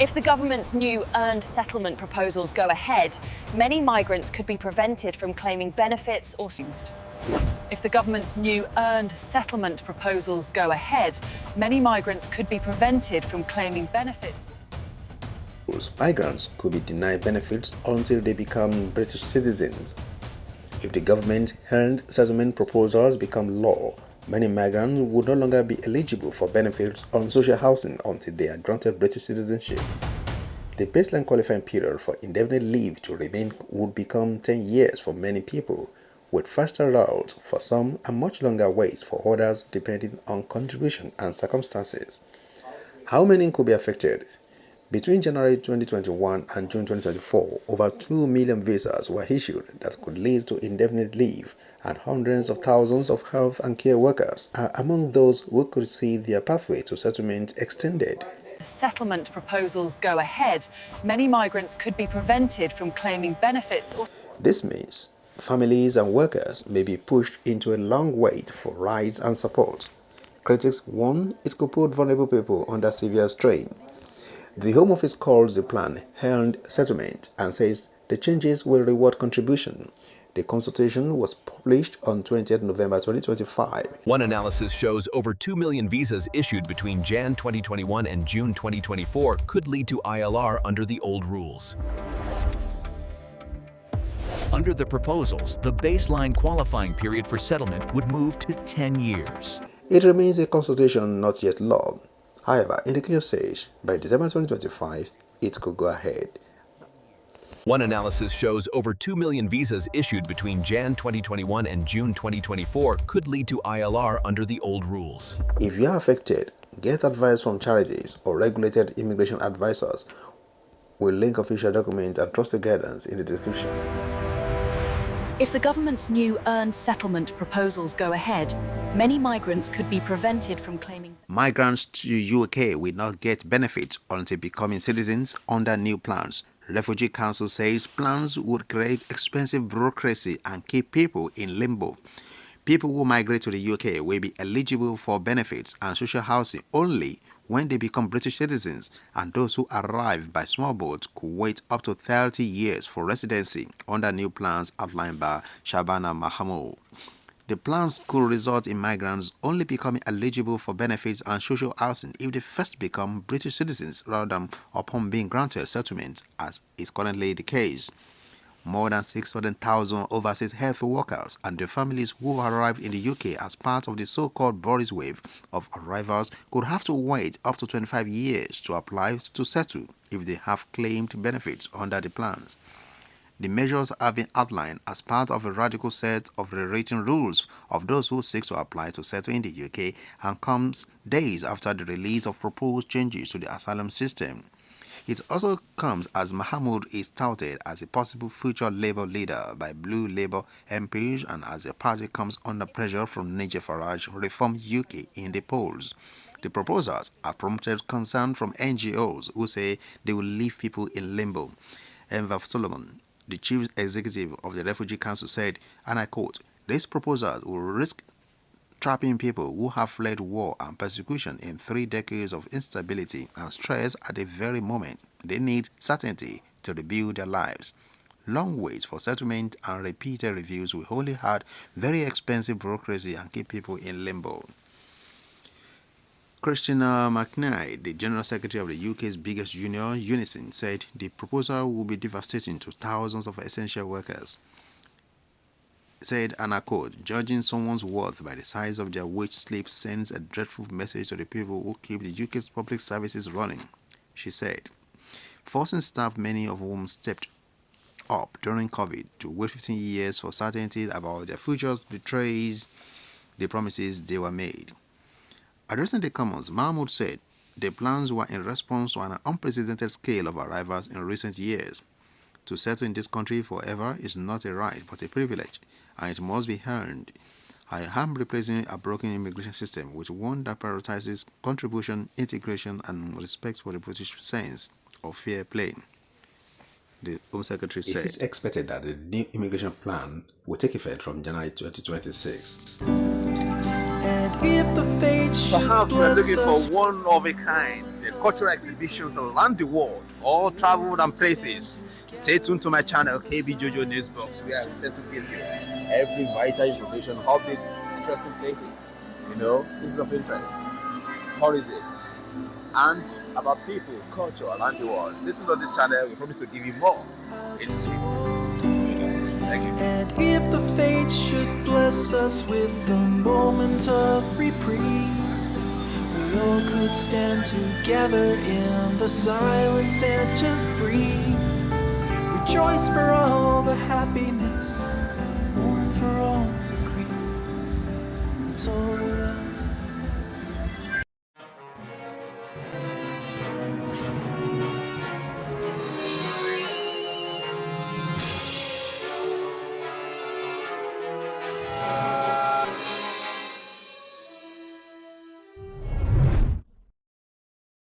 If the government's new earned settlement proposals go ahead, many migrants could be prevented from claiming benefits or... If the government's new earned settlement proposals go ahead, many migrants could be prevented from claiming benefits. Migrants could be denied benefits until they become British citizens. If the government-earned settlement proposals become law, many migrants would no longer be eligible for benefits on social housing until they are granted British citizenship. The baseline qualifying period for indefinite leave to remain would become 10 years for many people, with faster routes for some and much longer waits for others depending on contribution and circumstances. How many could be affected? Between January 2021 and June 2024, over 2 million visas were issued that could lead to indefinite leave, and hundreds of thousands of health and care workers are among those who could see their pathway to settlement extended. If settlement proposals go ahead, many migrants could be prevented from claiming benefits or... This means families and workers may be pushed into a long wait for rights and support. Critics warn it could put vulnerable people under severe strain. The Home Office calls the plan earned settlement and says the changes will reward contribution. The consultation was published on 20th November 2025. One analysis shows over 2 million visas issued between Jan 2021 and June 2024 could lead to ILR under the old rules. Under the proposals, the baseline qualifying period for settlement would move to 10 years. It remains a consultation, not yet law. However, indicator says by December 2025, it could go ahead. One analysis shows over 2 million visas issued between Jan 2021 and June 2024 could lead to ILR under the old rules. If you are affected, get advice from charities or regulated immigration advisors. We'll link official documents and trusted guidance in the description. If the government's new earned settlement proposals go ahead, many migrants could be prevented from claiming... Migrants to UK will not get benefits until becoming citizens under new plans. Refugee Council says plans would create expensive bureaucracy and keep people in limbo. People who migrate to the UK will be eligible for benefits and social housing only when they become British citizens, and those who arrive by small boats could wait up to 30 years for residency under new plans outlined by Shabana Mahmoud. The plans could result in migrants only becoming eligible for benefits and social housing if they first become British citizens rather than upon being granted settlement, as is currently the case. More than 600,000 overseas health workers and their families who arrived in the UK as part of the so-called Boris wave of arrivals could have to wait up to 25 years to apply to settle if they have claimed benefits under the plans. The measures have been outlined as part of a radical set of rewritten rules of those who seek to apply to settle in the UK, and comes days after the release of proposed changes to the asylum system. It also comes as Mahmoud is touted as a possible future Labour leader by Blue Labour MPs, and as the party comes under pressure from Nigel Farage Reform UK in the polls. The proposals have prompted concern from NGOs who say they will leave people in limbo. Enver Solomon, the chief executive of the Refugee Council, said, and I quote, "This proposal will risk trapping people who have fled war and persecution in 3 decades of instability and stress at the very moment they need certainty to rebuild their lives. Long waits for settlement and repeated reviews will only add very expensive bureaucracy and keep people in limbo." Christina McKnight, the General Secretary of the UK's biggest union, Unison, said the proposal will be devastating to thousands of essential workers. Said, and I quote, "Judging someone's worth by the size of their wage slip sends a dreadful message to the people who keep the UK's public services running," she said. Forcing staff, many of whom stepped up during COVID, to wait 15 years for certainty about their futures betrays the promises they were made. Addressing the Commons, Mahmoud said the plans were in response to an unprecedented scale of arrivals in recent years. To settle in this country forever is not a right but a privilege, and it must be earned. I am replacing a broken immigration system with one that prioritizes contribution, integration, and respect for the British sense of fair play, the Home Secretary said. It is expected that the new immigration plan will take effect from January 2026. And if the fates Perhaps we're looking for one of a kind cultural exhibitions around the world, all traveled and places. Stay tuned to my channel, KB Jojo Newsbox, where I intend to give you every vital information, updates, interesting places, places of interest, tourism, and about people, culture around the world. Stay tuned on this channel. We promise to give you more. It's guys. Thank you. And if the fates should bless us with a moment of reprieve, we all could stand together in the silence and just breathe. Rejoice for all the happiness, mourn for all the grief. It's all that I